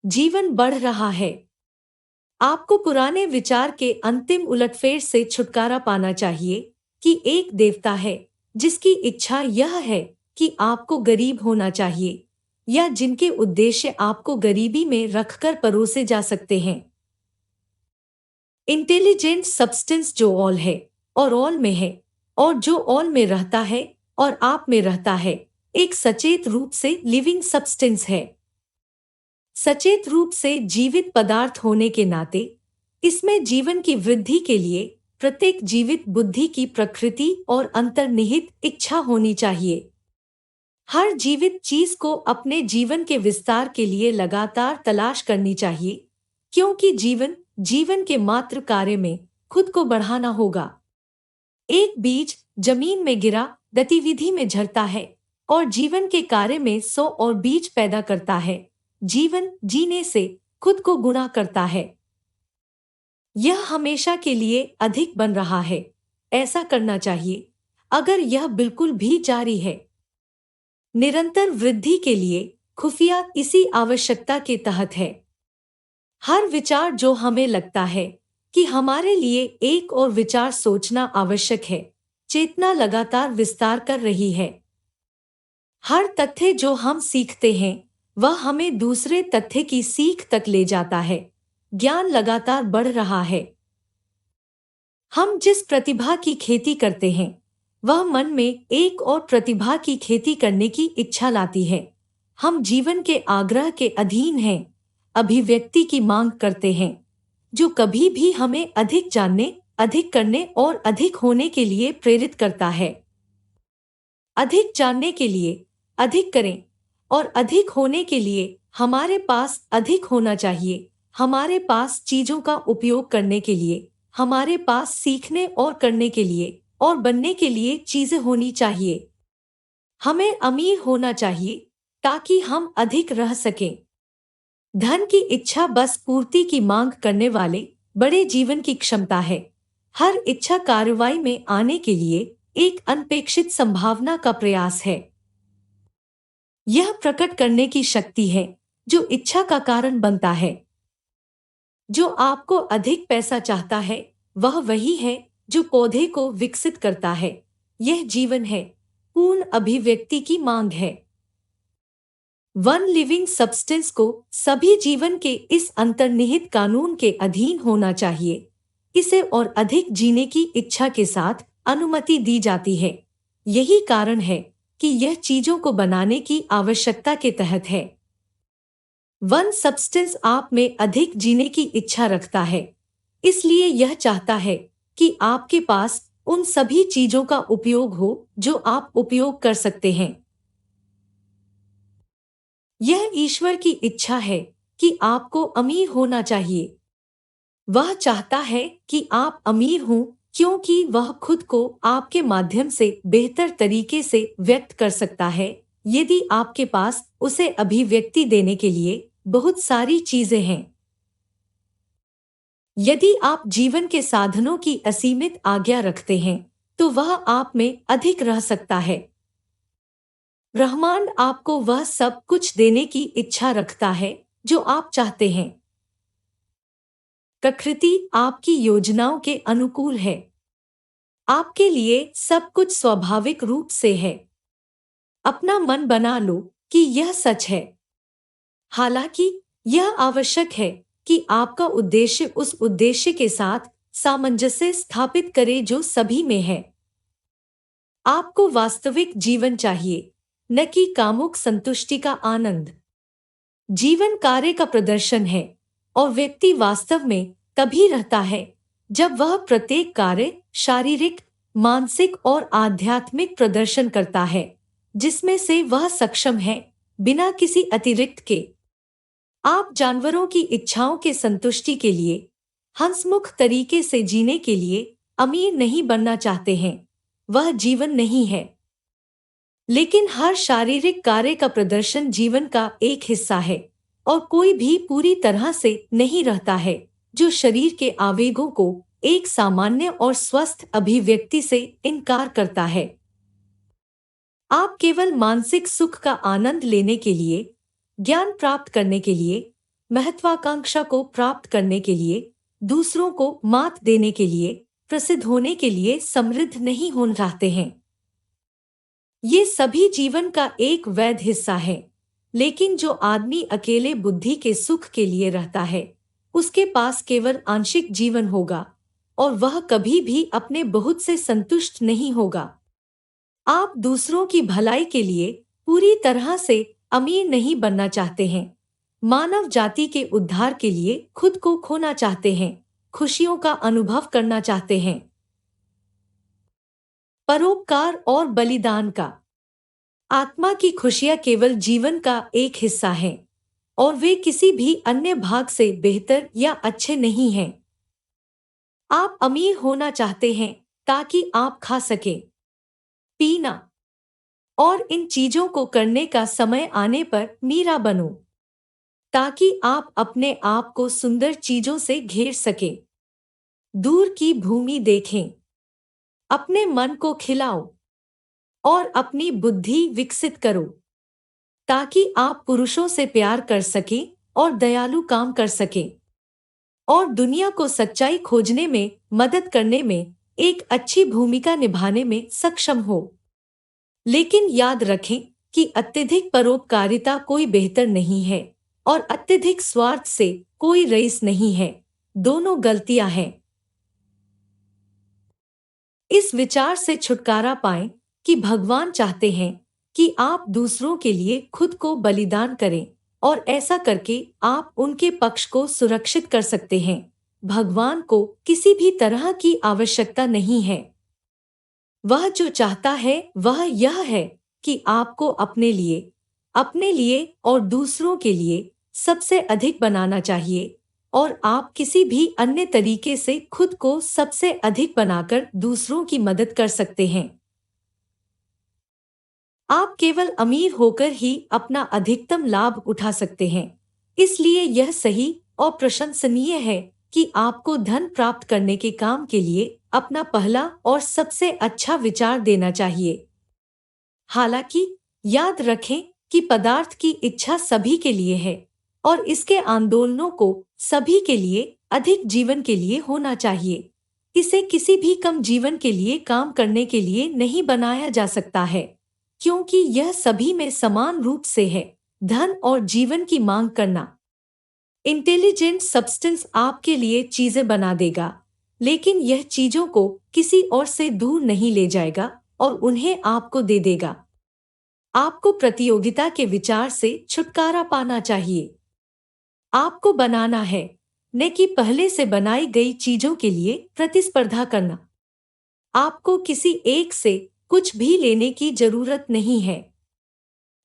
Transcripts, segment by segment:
जीवन बढ़ रहा है। आपको पुराने विचार के अंतिम उलटफेर से छुटकारा पाना चाहिए कि एक देवता है जिसकी इच्छा यह है कि आपको गरीब होना चाहिए, या जिनके उद्देश्य आपको गरीबी में रखकर परोसे जा सकते हैं। इंटेलिजेंट सब्सटेंस जो ऑल है और ऑल में है, और जो ऑल में रहता है और आप में रहता है, एक सचेत रूप से लिविंग सब्सटेंस है। सचेत रूप से जीवित पदार्थ होने के नाते इसमें जीवन की वृद्धि के लिए प्रत्येक जीवित बुद्धि की प्रकृति और अंतर्निहित इच्छा होनी चाहिए। हर जीवित चीज को अपने जीवन के विस्तार के लिए लगातार तलाश करनी चाहिए, क्योंकि जीवन जीवन के मात्र कार्य में खुद को बढ़ाना होगा। एक बीज जमीन में गिरा गतिविधि में झरता है और जीवन के कार्य में 100 और बीज पैदा करता है। जीवन जीने से खुद को गुणा करता है। यह हमेशा के लिए अधिक बन रहा है। ऐसा करना चाहिए अगर यह बिल्कुल भी जारी है। निरंतर वृद्धि के लिए खुफिया इसी आवश्यकता के तहत है। हर विचार जो हमें लगता है कि हमारे लिए एक और विचार सोचना आवश्यक है, चेतना लगातार विस्तार कर रही है। हर तथ्य जो हम सीखते हैं वह हमें दूसरे तथ्य की सीख तक ले जाता है। ज्ञान लगातार बढ़ रहा है। हम जिस प्रतिभा की खेती करते हैं वह मन में एक और प्रतिभा की खेती करने की इच्छा लाती है। हम जीवन के आग्रह के अधीन हैं, अभिव्यक्ति की मांग करते हैं, जो कभी भी हमें अधिक जानने, अधिक करने और अधिक होने के लिए प्रेरित करता है। अधिक जानने के लिए अधिक करें और अधिक होने के लिए हमारे पास अधिक होना चाहिए। हमारे पास चीजों का उपयोग करने के लिए, हमारे पास सीखने और करने के लिए और बनने के लिए चीजें होनी चाहिए। हमें अमीर होना चाहिए ताकि हम अधिक रह सकें। धन की इच्छा बस पूर्ति की मांग करने वाले बड़े जीवन की क्षमता है। हर इच्छा कार्रवाई में आने के लिए एक अनपेक्षित संभावना का प्रयास है। यह प्रकट करने की शक्ति है जो इच्छा का कारण बनता है। जो आपको अधिक पैसा चाहता है वह वही है जो पौधे को विकसित करता है। यह जीवन है, पूर्ण अभिव्यक्ति की मांग है। वन लिविंग सब्सटेंस को सभी जीवन के इस अंतर्निहित कानून के अधीन होना चाहिए। इसे और अधिक जीने की इच्छा के साथ अनुमति दी जाती है। यही कारण है कि यह चीजों को बनाने की आवश्यकता के तहत है। वन सब्सटेंस आप में अधिक जीने की इच्छा रखता है, इसलिए यह चाहता है कि आपके पास उन सभी चीजों का उपयोग हो जो आप उपयोग कर सकते हैं। यह ईश्वर की इच्छा है कि आपको अमीर होना चाहिए। वह चाहता है कि आप अमीर हों क्योंकि वह खुद को आपके माध्यम से बेहतर तरीके से व्यक्त कर सकता है। यदि आपके पास उसे अभिव्यक्ति देने के लिए बहुत सारी चीजें हैं। यदि आप जीवन के साधनों की असीमित आज्ञा रखते हैं तो वह आप में अधिक रह सकता है। ब्रह्मांड आपको वह सब कुछ देने की इच्छा रखता है जो आप चाहते हैं। प्रकृति आपकी योजनाओं के अनुकूल है। आपके लिए सब कुछ स्वाभाविक रूप से है। अपना मन बना लो कि यह सच है। हालांकि यह आवश्यक है कि आपका उद्देश्य उस उद्देश्य के साथ सामंजस्य स्थापित करे जो सभी में है। आपको वास्तविक जीवन चाहिए, न कि कामुक संतुष्टि का आनंद। जीवन कार्य का प्रदर्शन है और व्यक्ति वास्तव में तभी रहता है जब वह प्रत्येक कार्य शारीरिक, मानसिक और आध्यात्मिक प्रदर्शन करता है जिसमें से वह सक्षम है बिना किसी अतिरिक्त के। आप जानवरों की इच्छाओं के संतुष्टि के लिए, हंसमुख तरीके से जीने के लिए अमीर नहीं बनना चाहते हैं। वह जीवन नहीं है। लेकिन हर शारीरिक कार्य का प्रदर्शन जीवन का एक हिस्सा है और कोई भी पूरी तरह से नहीं रहता है जो शरीर के आवेगों को एक सामान्य और स्वस्थ अभिव्यक्ति से इनकार करता है। आप केवल मानसिक सुख का आनंद लेने के लिए, ज्ञान प्राप्त करने के लिए महत्वाकांक्षा को प्राप्त करने के लिए, दूसरों को मात देने के लिए, प्रसिद्ध होने के लिए समृद्ध नहीं होना चाहते हैं। ये सभी जीवन का एक वैध हिस्सा है। लेकिन जो आदमी अकेले बुद्धि के सुख के लिए रहता है, उसके पास केवल आंशिक जीवन होगा और वह कभी भी अपने बहुत से संतुष्ट नहीं होगा। आप दूसरों की भलाई के लिए पूरी तरह से अमीर नहीं बनना चाहते हैं। मानव जाति के उद्धार के लिए खुद को खोना चाहते हैं, खुशियों का अनुभव करना चाहते हैं। परोपकार और बलिदान का आत्मा की खुशियां केवल जीवन का एक हिस्सा हैं और वे किसी भी अन्य भाग से बेहतर या अच्छे नहीं हैं। आप अमीर होना चाहते हैं ताकि आप खा सकें, पीना और इन चीजों को करने का समय आने पर मीरा बनो, ताकि आप अपने आप को सुंदर चीजों से घेर सकें। दूर की भूमि देखें, अपने मन को खिलाओ और अपनी बुद्धि विकसित करो, ताकि आप पुरुषों से प्यार कर सकें और दयालु काम कर सकें और दुनिया को सच्चाई खोजने में मदद करने में एक अच्छी भूमिका निभाने में सक्षम हो। लेकिन याद रखें कि अत्यधिक परोपकारिता कोई बेहतर नहीं है और अत्यधिक स्वार्थ से कोई रईस नहीं है। दोनों गलतियां हैं। इस विचार से छुटकारा पाएं कि भगवान चाहते हैं कि आप दूसरों के लिए खुद को बलिदान करें और ऐसा करके आप उनके पक्ष को सुरक्षित कर सकते हैं। भगवान को किसी भी तरह की आवश्यकता नहीं है। वह जो चाहता है वह यह है कि आपको अपने लिए और दूसरों के लिए सबसे अधिक बनाना चाहिए और आप किसी भी अन्य तरीके से खुद को सबसे अधिक बनाकर दूसरों की मदद कर सकते हैं। आप केवल अमीर होकर ही अपना अधिकतम लाभ उठा सकते हैं। इसलिए यह सही और प्रशंसनीय है कि आपको धन प्राप्त करने के काम के लिए अपना पहला और सबसे अच्छा विचार देना चाहिए। हालांकि याद रखें कि पदार्थ की इच्छा सभी के लिए है और इसके आंदोलनों को सभी के लिए अधिक जीवन के लिए होना चाहिए। इसे किसी भी कम जीवन के लिए काम करने के लिए नहीं बनाया जा सकता है, क्योंकि यह सभी में समान रूप से है। धन और जीवन की मांग करना। इंटेलिजेंट सब्सटेंस आपके लिए चीजें बना देगा, लेकिन यह चीजों को किसी और से दूर नहीं ले जाएगा और उन्हें आपको दे देगा। आपको प्रतियोगिता के विचार से छुटकारा पाना चाहिए। आपको बनाना है, न कि पहले से बनाई गई चीजों के लिए प्रतिस्पर्धा करना। आपको किसी एक से कुछ भी लेने की जरूरत नहीं है।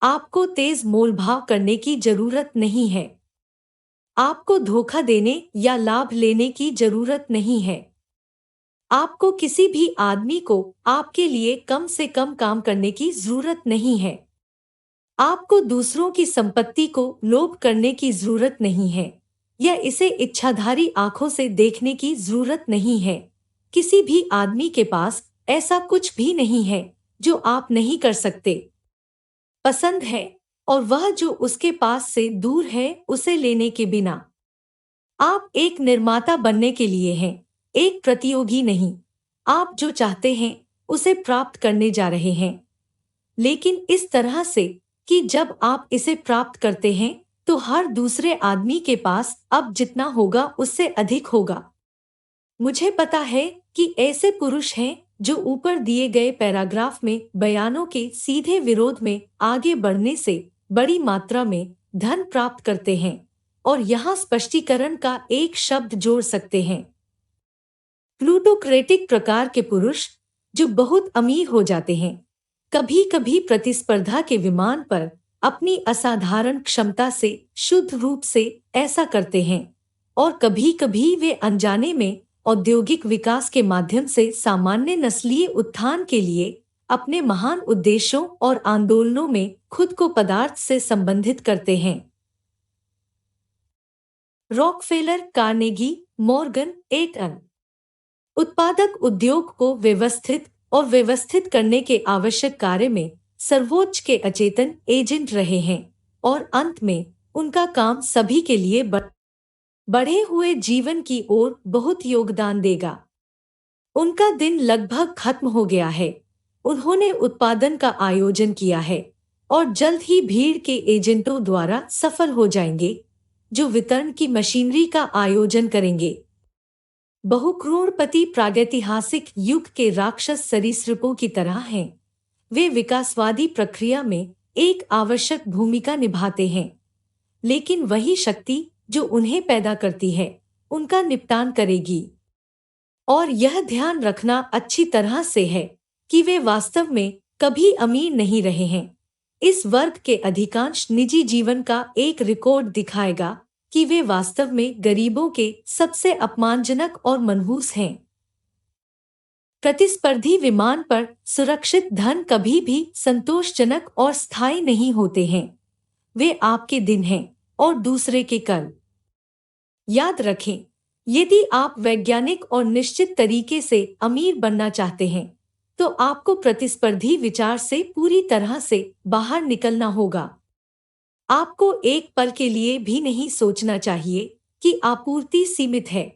आपको तेज मोलभाव करने की जरूरत नहीं है। आपको धोखा देने या लाभ लेने की जरूरत नहीं है। आपको किसी भी आदमी को आपके लिए कम से कम काम करने की जरूरत नहीं है। आपको दूसरों की संपत्ति को लोभ करने की जरूरत नहीं है या इसे इच्छाधारी आंखों से देखने की जरूरत नहीं है। किसी भी आदमी के पास ऐसा कुछ भी नहीं है जो आप नहीं कर सकते। पसंद है और वह जो उसके पास से दूर है उसे लेने के बिना। आप एक निर्माता बनने के लिए हैं, एक प्रतियोगी नहीं। आप जो चाहते हैं उसे प्राप्त करने जा रहे हैं, लेकिन इस तरह से कि जब आप इसे प्राप्त करते हैं तो हर दूसरे आदमी के पास अब जितना होगा उससे अधिक होगा। मुझे पता है कि ऐसे पुरुष हैं जो ऊपर दिए गए पैराग्राफ में बयानों के सीधे विरोध में आगे बढ़ने से बड़ी मात्रा में धन प्राप्त करते हैं और यहाँ स्पष्टीकरण का एक शब्द जोड़ सकते हैं। प्लूटोक्रेटिक प्रकार के पुरुष जो बहुत अमीर हो जाते हैं, कभी कभी प्रतिस्पर्धा के विमान पर अपनी असाधारण क्षमता से शुद्ध रूप से ऐसा करते हैं और कभी कभी वे अनजाने में औद्योगिक विकास के माध्यम से सामान्य नस्लीय उत्थान के लिए अपने महान उद्देश्यों और आंदोलनों में खुद को पदार्थ से संबंधित करते हैं। रॉकफेलर, कार्नेगी, मॉर्गन एट अल. उत्पादक उद्योग को व्यवस्थित करने के आवश्यक कार्य में सर्वोच्च के अचेतन एजेंट रहे हैं और अंत में उनका काम सभी के लिए बढ़े हुए जीवन की ओर बहुत योगदान देगा। उनका दिन लगभग खत्म हो गया है। उन्होंने उत्पादन का आयोजन किया है और जल्द ही भीड़ के एजेंटों द्वारा सफल हो जाएंगे, जो वितरण की मशीनरी का आयोजन करेंगे। बहुकरोड़पति प्रागैतिहासिक युग के राक्षस सरीसृपों की तरह हैं। वे विकासवादी प्रक्रिया में एक आवश्यक भूमिका निभाते हैं, लेकिन वही शक्ति जो उन्हें पैदा करती है, उनका निपटान करेगी। और यह ध्यान रखना अच्छी तरह से है कि वे वास्तव में कभी अमीर नहीं रहे हैं। इस वर्ग के अधिकांश निजी जीवन का एक रिकॉर्ड दिखाएगा कि वे वास्तव में गरीबों के सबसे अपमानजनक और मनहूस हैं। प्रतिस्पर्धी विमान पर सुरक्षित धन कभी भी संतोषजनक और स्थायी नहीं होते हैं। वे आपके दिन हैं और दूसरे के कल। याद रखें, यदि आप वैज्ञानिक और निश्चित तरीके से अमीर बनना चाहते हैं, तो आपको प्रतिस्पर्धी विचार से पूरी तरह से बाहर निकलना होगा। आपको एक पल के लिए भी नहीं सोचना चाहिए कि आपूर्ति सीमित है।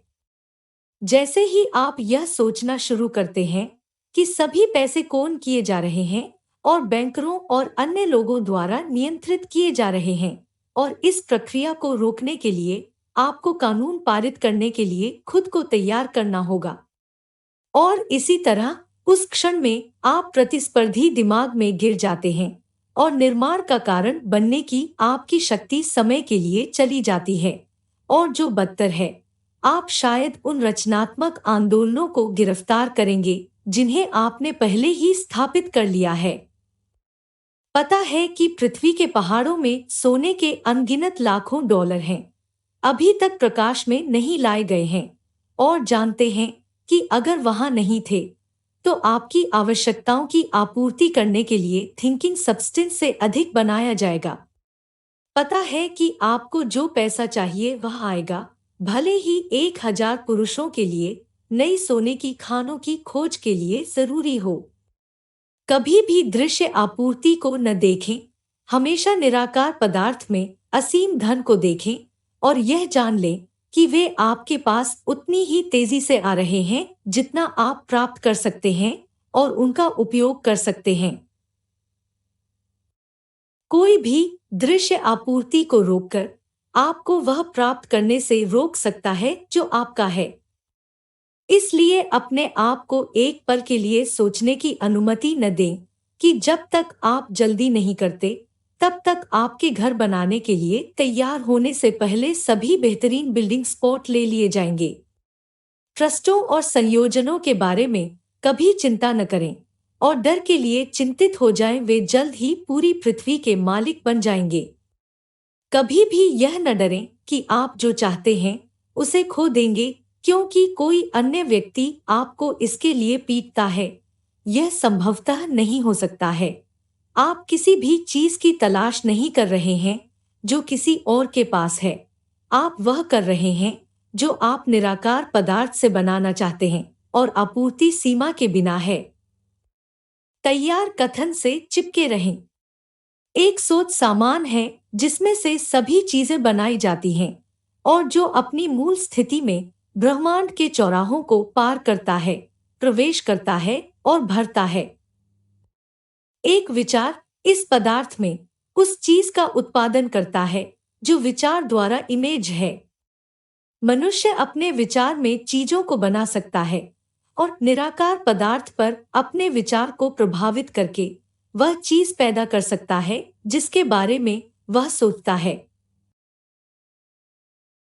जैसे ही आप यह सोचना शुरू करते हैं कि सभी पैसे कौन किए जा रहे हैं और बैंकरों और अन्य लोगों द्वारा नियंत्रित किए जा रहे हैं, और इस प्रक्रिया को रोकने के लिए आपको कानून पारित करने के लिए खुद को तैयार करना होगा। और इसी तरह उस क्षण में आप प्रतिस्पर्धी दिमाग में गिर जाते हैं और निर्माण का कारण बनने की आपकी शक्ति समय के लिए चली जाती है। और जो बदतर है, आप शायद उन रचनात्मक आंदोलनों को गिरफ्तार करेंगे जिन्हें आपने पहले ही स्थापित कर लिया है। पता है कि पृथ्वी के पहाड़ों में सोने के अनगिनत लाखों डॉलर हैं, अभी तक प्रकाश में नहीं लाए गए हैं, और जानते हैं कि अगर वहां नहीं थे तो आपकी आवश्यकताओं की आपूर्ति करने के लिए थिंकिंग सब्सटेंस से अधिक बनाया जाएगा। पता है कि आपको जो पैसा चाहिए वह आएगा, भले ही 1000 पुरुषों के लिए नई सोने की खानों की खोज के लिए जरूरी हो। कभी भी दृश्य आपूर्ति को न देखें, हमेशा निराकार पदार्थ में असीम धन को देखें और यह जान लें कि वे आपके पास उतनी ही तेजी से आ रहे हैं जितना आप प्राप्त कर सकते हैं और उनका उपयोग कर सकते हैं। कोई भी दृश्य आपूर्ति को रोककर आपको वह प्राप्त करने से रोक सकता है जो आपका है। इसलिए अपने आप को एक पल के लिए सोचने की अनुमति न दें कि जब तक आप जल्दी नहीं करते, तब तक आपके घर बनाने के लिए तैयार होने से पहले सभी बेहतरीन बिल्डिंग स्पॉट ले लिए जाएंगे। ट्रस्टों और संयोजनों के बारे में कभी चिंता न करें और डर के लिए चिंतित हो जाएं, वे जल्द ही पूरी पृथ्वी के मालिक बन जाएंगे। कभी भी यह न डरें कि आप जो चाहते हैं उसे खो देंगे क्योंकि कोई अन्य व्यक्ति आपको इसके लिए पीटता है। यह संभवतः नहीं हो सकता है। आप किसी भी चीज की तलाश नहीं कर रहे हैं जो किसी और के पास है। आप वह कर रहे हैं जो आप निराकार पदार्थ से बनाना चाहते हैं और आपूर्ति सीमा के बिना है। तैयार कथन से चिपके रहें। एक सोच सामान है जिसमें से सभी चीजें बनाई जाती हैं और जो अपनी मूल स्थिति में ब्रह्मांड के चौराहों को पार करता है, प्रवेश करता है और भरता है। एक विचार इस पदार्थ में उस चीज का उत्पादन करता है जो विचार द्वारा इमेज है। मनुष्य अपने विचार में चीजों को बना सकता है और निराकार पदार्थ पर अपने विचार को प्रभावित करके वह चीज पैदा कर सकता है जिसके बारे में वह सोचता है।